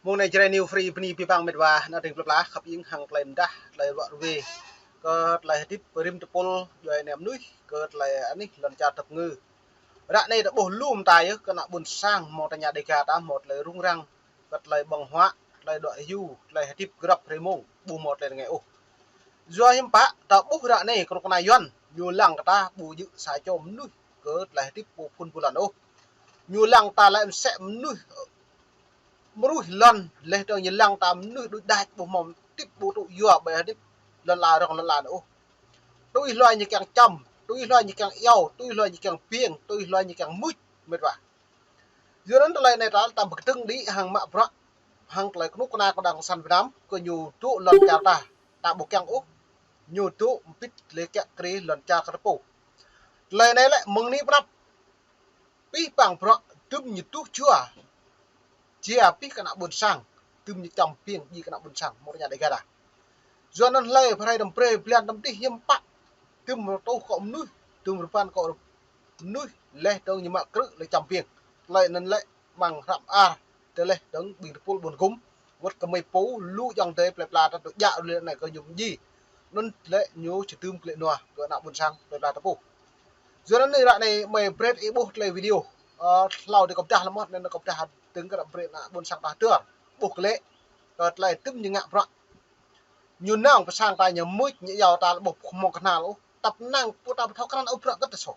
môn này chơi new free pni pi bang medwa na ting lá khắp những hàng lên đã lại vợ về cơ lại tiếp rim tập pol rồi ném núi cơ lại anh ấy lần cha tập ngư đã này đã bổ lùm tài cơ nạ buồn sang một nhà đề cả đã một lại rung răng vật lại bằng hóa lại đội du lại tiếp gặp remo bù một lại ngày ô do hiểm bạ đã bốc đã này còn con này yuan nhiều lăng ta bù dự xài cho núi cơ lại tiếp bù phun bù lần ô nhiều lăng ta lại sẽ núi mruh lần leh dong nyelang tam nu du dach bo mom tip bo tu yo ba dip lần la rong lần la ô tôi loài như càng chầm tôi loài như càng eo tôi loài như càng pieng tôi loài như càng mút mệt vả dưới đó lại này ta tạm bực tưng đi hàng mạ bra hàng lại lúc na có đang săn Việt Nam có nhiều tụ lần cha ta tạm bộ càng úc nhiều tụ pít lấy kẹt kri lần cha cái bộ lại này lại mừng ní bra pi bang bra tum như tu chua chia pi kana bun sang tum ni tam pieng di kana bun sang mo nya de gara zonan lai phai dam pre plan dam ti yem pa tum to ko nu tum pan ko nu le to ni ma kru le tam pieng lai nan le mang ram a te le dang bi pul bun gum wat ka mai pu lu jong te ple pla ta ya le này ko yum ji nun le nyu chi tum le no ko na bun sang ple pla ta pu zonan ni ra này mai pre e bu le video lau de ko ta la mot nen ko ta từng cái đập bể nạ buồn sang ta tưa buộc lệ rồi lại tiếp như ngạ vợ như nào phải sang tay nhà mũi như giàu ta buộc một cái nào tập năng của ta thao khăn ốp rất là sổ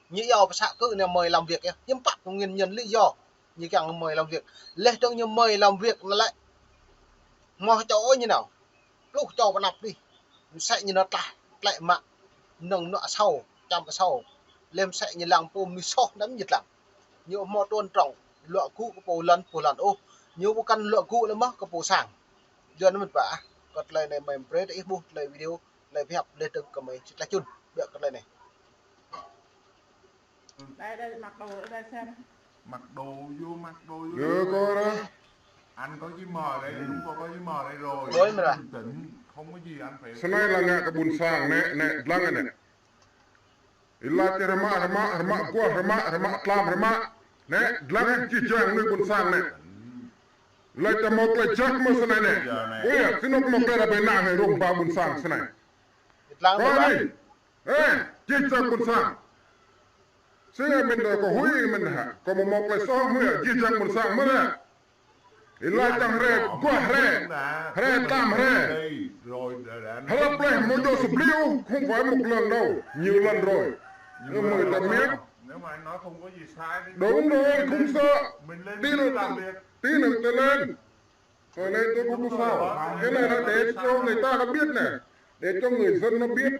như giàu phải sang cứ nhà mời làm việc em nhưng bạn cũng nguyên nhân lý do như càng mời làm việc lên trong như mời làm việc nó lại mò chỗ như nào lúc cho vào nạp đi sẽ như nó lại mạng nồng nọ sau trong cái sau lên sẽ như làng pôm như so đấm nhiệt lặng như mò tôn trọng lọ cũ của po lần ô nhiều bộ căn lọ cũ nó mất có po sảng giờ nó mình vả cật này này mình pre ít bu này video này phép lên từng cầm mấy lá chun được cật này đây mặc đồ ở đây xem mặc đồ vô coi đó anh có giấy mờ đây đúng có giấy mờ đây rồi đối mà là tỉnh không có gì anh phải sau này là ngã cái bún sang nè nè lăng này illa te rama qua rama tlam rama nè lăng chỉ trang nơi bún sang nè lại ta một lại chắc mà sau này nè ôi xin nó một cái là bên nào hay rong ba bún sang sau này lăng coi đi chỉ chắc bún sang xưa mình rồi có hối mình hả có một lại so mới chỉ chắc bún sang mới nè illa tăng re tam re rồi hello play một đồ sụp liêu không phải một lần đâu nhiều lần rồi nhưng mười tập miết nếu mà anh nói không có gì sai thì đúng rồi không sợ mình lên tí nữa làm việc tôi lên rồi lên tôi không có sao cái này là để cho người ta nó biết này để cho người dân nó biết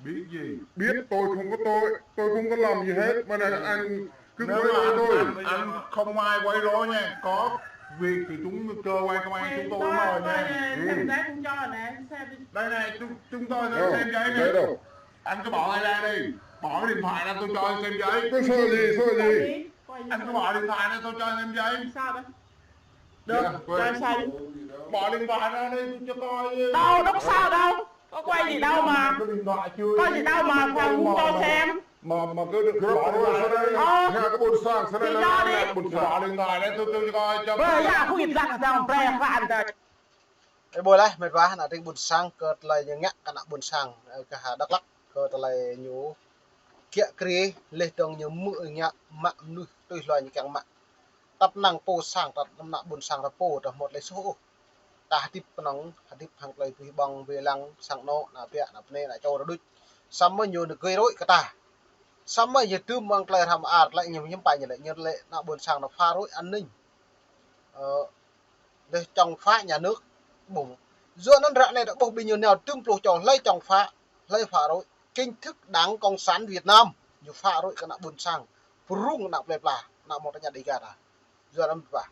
biết gì biết tôi không có tôi không có làm gì hết mà này anh cứ nếu quay rối tôi anh không ai quay rối nha có việc thì chúng cơ quan công an chúng tôi mời nha xem giấy cũng cho nè xem đi đây này chúng tôi đâu xem giấy đấy nè đâu anh cứ bỏ tay ra đi bỏ cái điện thoại ra tôi cho anh xem giấy tôi sợ gì anh cứ bỏ điện thoại ra tôi cho anh xem giấy sao đấy được quay. cho sao đi bỏ điện thoại ra đi tôi cho coi đâu đâu có sao đâu có quay gì đâu mà cái điện thoại chưa có gì đâu mà không cho xem mà cứ bỏ rồi sau đây nhà cái bồn sang sau đây thì cho là đi. bồn bỏ sang điện thoại ra tôi cho coi cho bây giờ không kịp ra cả pre phản rồi cái bồi lại mệt quá là tiếng buồn sang cợt lại như ngạ cả buồn sang cả hà đắk lắk cợt lại nhú kia kri lên trong như mưa nhạ mạng nuôi tôi loài như càng mạng tập năng po sang tập năm nặng buồn sang là po tập một lấy số ta tiếp nóng tiếp hàng lấy tùy bằng về lăng sang nọ là bẹ là nên lại cho nó đứt sắm mới nhiều được gây rối cả ta sắm mới giờ tư mang lại làm ạt lại nhiều những bài như lại như lệ là buồn sang là pha rối an ninh đây trong phá nhà nước bùng giữa nó rạ này đã bộc bị nhiều nào tương lộ trò lấy trong phá lấy phá rối kinh thức đáng công sản Việt Nam nhiều pha rối cái nạ buồn sang rung nạ đẹp là nạ một nhà đi gà à giờ nó và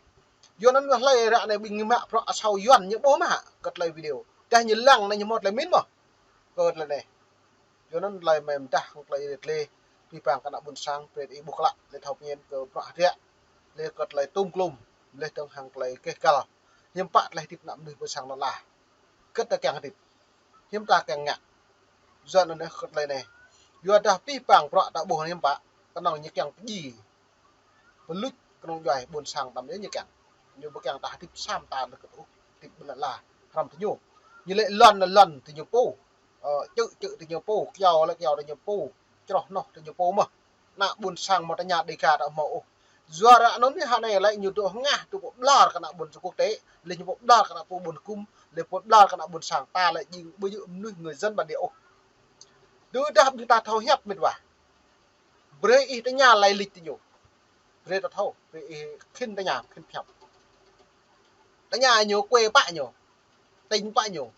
giờ nó lấy rạ này bình mạ pro sau yuan những bố mà cất lấy video cái như lăng này như một lấy mít mà cất lại này giờ nó lấy mềm ta không lấy được lê đi bằng cái nạ buồn sang về đi buộc lại để học nhiên cờ pro rạ lê cất lấy tung klum lê trong hàng lấy cái cờ nhưng bạn lại tiếp nặng được buồn sang nó là cất ta càng thịt hiếm ta càng ngạc giờ nó cất lấy này giờ ta pi bằng pro đã buồn hiếm bạn cái nào như càng gì một lúc cái nông doài buồn sang tầm đấy như càng nhiều bậc yang ta tip sam ta được tip là làm thì nhiều như lệ lần thì nhiều pu chữ thì nhiều pu keo là nhiều pu cho nó thì nhiều pu mà nạ buồn sang một nhà đi cả đã mẫu juara nó như này lại nhiều tụ ngã tụ bộ blar cả nạ buồn quốc tế lên nhiều bộ blar cả nạ buồn cung lên bộ blar cả nạ buồn sang ta lại nhìn bây giờ người dân bản địa đưa đáp chúng ta thâu hiệp mệt vả bre ít nhà lại lịch thì nhiều bre ta thâu bre khinh ta nhà khinh phèo ta nhà nhiều quê bạ nhiều tính bạ nhiều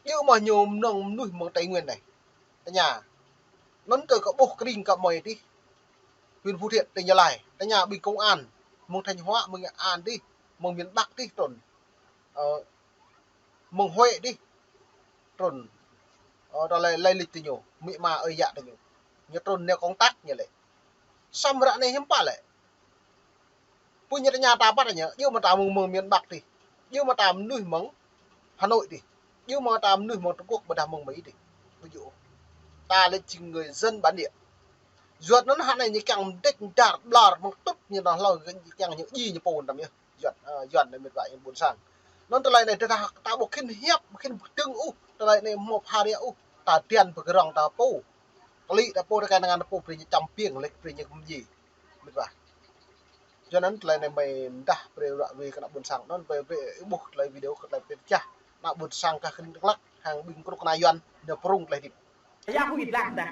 nhưng mà nhiều nông nuôi một tây nguyên này ta nhà nó từ có bộ cái đình cả mày đi huyện Phú Thiện tỉnh Gia Lai ta nhà bị công an mong Thanh Hóa mong Nghệ An đi mong miền Bắc đi tuần mong Huế đi tuần đó là lây lịch thì nhiều mỹ mà ơi dạ thì nhiều như tuần nêu công tác như vậy xong rồi này hiếm pa lại punya nhà ta bắt nhở nhưng mà ta mong miền Bắc thì nhưng mà ta nuôi móng Hà Nội thì nhưng mà ta nuôi móng Trung Quốc mà ta mong mấy thì ví dụ ta lên trình người dân bản địa ruột nó hạn này như càng đích đạt blar một tốt như là lo càng những gì như bồn tầm như ruột này mệt vậy buồn sang nó từ lại này ta buộc khiên hiếp khiên tương từ lại này một hai đĩa ta tiền phải cái rong ta pu kali ta pu cái năng ta pu phải chăm pieng lịch phải như gì mệt vậy cho nên lại này mày đã về cái buồn sang nó về buộc lại video lại về cha nó buồn sang cả khinh lắc hàng bình quốc này yuan được prung lại đi ya huit lạc nè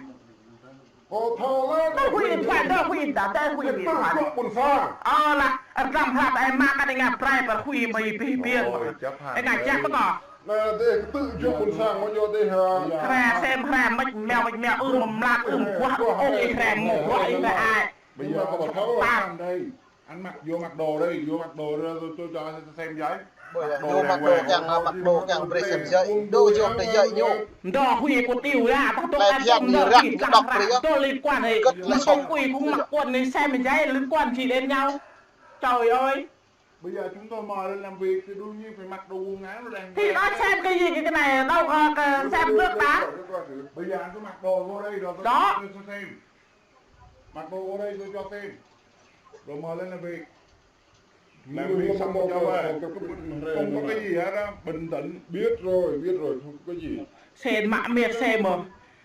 Cô thô lên. nó huit phải nó huit đã đây huit Tự chốt buồn sang. là làm hạt em mang cái ngà prai và huit mày bia cái ngà chắc có Là để tự chốt buồn sang mà vô đây hả? khe xem khe mèo mầm lạc quá ôi khe ngủ gọi là ai Bây giờ có bảo thấu ở đây. Anh mặc vô mặc đồ đây, vô mặc đồ tôi cho xem giấy. vô mặc đồ càng bề xem dậy đồ vô để dậy nhô đò huì của tiêu ra ta tôi ăn trong đò huì đọc tôi liên quan này không huì cũng mặc quần này xem mình giấy liên quan chỉ đến nhau trời ơi Bây giờ chúng tôi mời lên làm việc thì đương nhiên phải mặc đồ quần áo nó đang thì nó xem cái gì cái này đâu xem nước đá bây giờ anh cứ mặc đồ vô đây rồi tôi đó cho xem mặc đồ vô đây tôi cho xem rồi mời lên làm việc xong rồi cho về không có cái gì hết á bình tĩnh biết rồi không có gì xem mạ miệt xem mà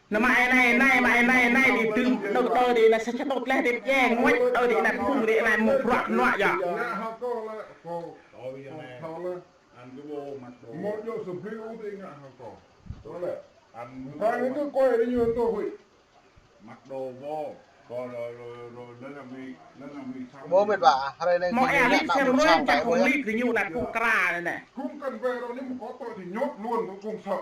nó mày này thì từng đầu tôi thì là sẽ tốt lên đẹp giang ngoách tôi thì là cùng để làm một loạt loại vậy anh cứ vô mặc đồ một vô sụp phiếu thì ngạ học cổ đó là anh hai cứ quay đi như tôi hủy mặc đồ vô rồi lên làm việc xong bố mệt vả đây đây mọi em xem luôn chắc không lít thì nhiều là cục cà này này không cần về đâu nếu mà có tôi thì nhốt luôn tôi không sợ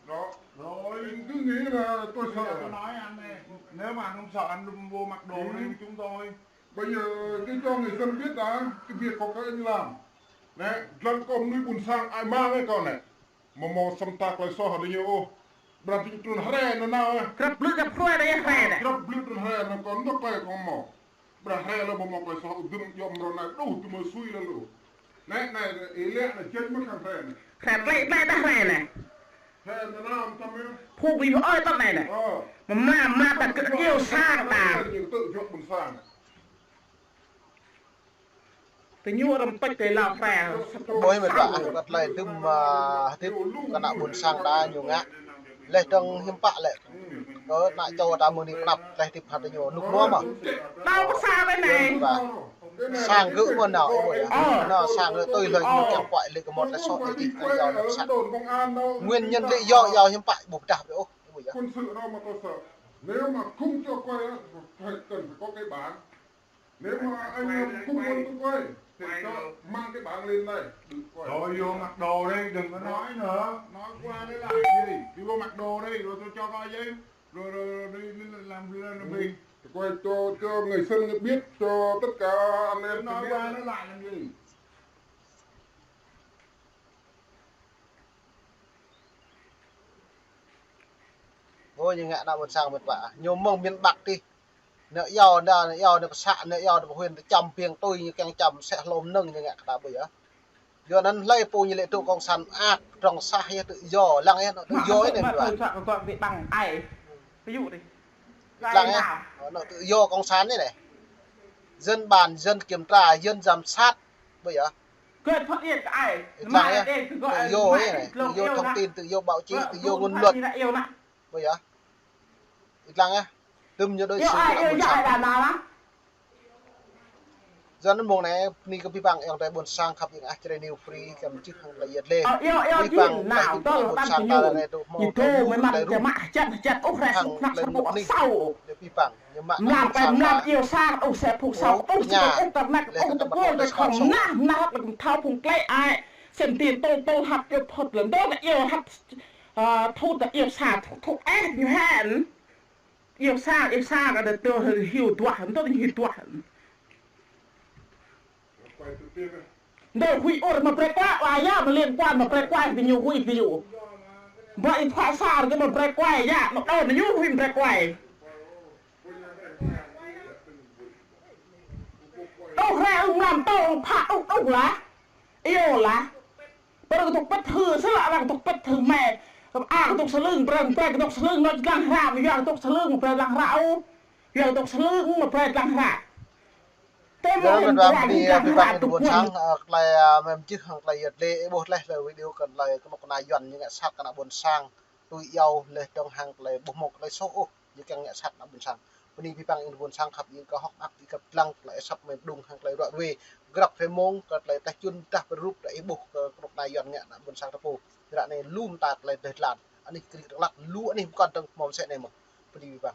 đó rồi cứ nghĩ là tôi sợ tôi nói anh này nếu mà anh không sợ anh vô mặc đồ đi chúng tôi bây giờ cái cho người dân biết đã cái việc có cái anh làm đấy lần con nuôi buồn sang ai mang cái con này mà mò xâm tạc lại so hả nhiều ô berarti itu hare nó nào crap lướt gặp khoe đây hề này crap blut hare nó còn nó phải con mò berarti hare nó mò lại so đừng yom rồi này đủ thì mới suy lên đủ này ý lẽ là chết mất thằng hare này crap lại ta hề này hare nó nào tâm ấy phụ vì ơi tao này này mà ta cứ yêu sang ta tự chọn buồn sang thì nhua đâm tách cái lao phè bố mệt vả đặt lại thêm tiếp cái nào buồn sang ta nhiều ngã lại trong hiếm bạ lại có lại cho ta muốn đi nạp lại tiếp hạt nhiều nục mua mà đâu có xa bên này sang gữ con nào nó sang rồi tôi lời nó kẹo quậy lên cái một là sọt thì do nó sẵn nguyên nhân lý do hiếm bạ buộc đạp vậy ô quân sự đâu mà tôi sợ nếu mà không cho quay á phải cần phải có cái bán nếu mà anh không muốn tôi quay thì cho mang cái bảng lên đây rồi vô mặc đồ đi đừng có nói nữa nói qua đấy là gì đi vô mặc đồ đi rồi tôi cho coi giấy rồi đi làm việc quay cho người dân biết cho tất cả anh em nói qua nó lại làm gì thôi nhưng ngã nào một sang một vả nhiều mông miền Bắc đi nợ do được xạ nợ do được huyền chầm pieng tôi như càng chầm sẽ lồm nâng như ngã ta bây giờ do nên lấy po như lệ tụ con săn rong xa hay tự do lăng ấy nó tự do ấy này mà chọn vị bằng ai ví dụ đi lăng ấy nó tự do con sán đấy này dân bàn dân kiểm tra dân giám sát bây giờเกิดพอดีกับไอ้มา Thằng เด็ ấy กก็ tự vô ấy này, tự vô thông tin, tự vô báo chí, tự vô ngôn luận เอวนะ bây giờ ít lăng á tùm như đôi เอว sự ไอ้ đã เอว buồn ใหญ่ sang ด่านาละ do nó mong này ni cái băng em tại buồn sang khắp những achre new free cầm chiếc hàng là yết lên เอวที่หนาวต้นตั้งอยู่อีโต้ไม่มันจะมาจัดโอ้แรงสุดนักสนุกเศร้า để pi bằng nhưng mà มาไปมาเอวซ่าโอ้แสบผูกเศร้าโอ้จะโอ้แต่แม็กโอ้ตะโกนเลยของหน้าเท้าพุงใกล้ไอ้เส้นตีนโตหักเกี่ยวพดเหลืองโตเอวหักทูดเอวซ่าทุกแอนอยู่แฮนเอวซ่าก็เดือดตัวหิวตัวหันตัวหิวตัวหัน Quay tự tiên này. เดี๋ยวคุยโอ้มาเปรกว่าว่าย่ามาเลี้ยงกวนมาเปรกว่าที่อยู่คุยที่อยู่บ่ไอ้ควายซ่าก็มาเปรกว่าย่ามาโดนอยู่คุยเปรกว่าโอ้แรงงามโตผ่าโอ้ละเอวละปรกตกปัดถือซะละรังตกปัดถือแม่กับอ้างตกสลึงเปรกตกสลึงนอนลังหาไม่ยากตกสลึงเปรกลังเราอยากตกสลึงมาเปรกลังหาđó mình làm đi pi bằng mình buồn sang lại mình chiếc hàng lại yết lên bột lại rồi video cần lại cái một cái dọn như cái sắt cái nào buồn sang tụi yêu lên trong hàng lại bột một lại số như cái nghệ sắt nào buồn sangวันนี้พี่ปังอินบุญสร้างขับยิงก็ฮอกอัพที่กับลังไหลซับเมดุงทางไหลรอยเวกรับเฟมงก็ไหลตะจุนตะเป็นรูปไหลบุกกรบนายอนเนี่ยนะบุญสร้างตะปูระในลุ่มตาไหลเดือดหลานอันนี้คือหลักลู่อันนี้ก่อนต้องมองเสร็จในหมดพอดีพี่ปัง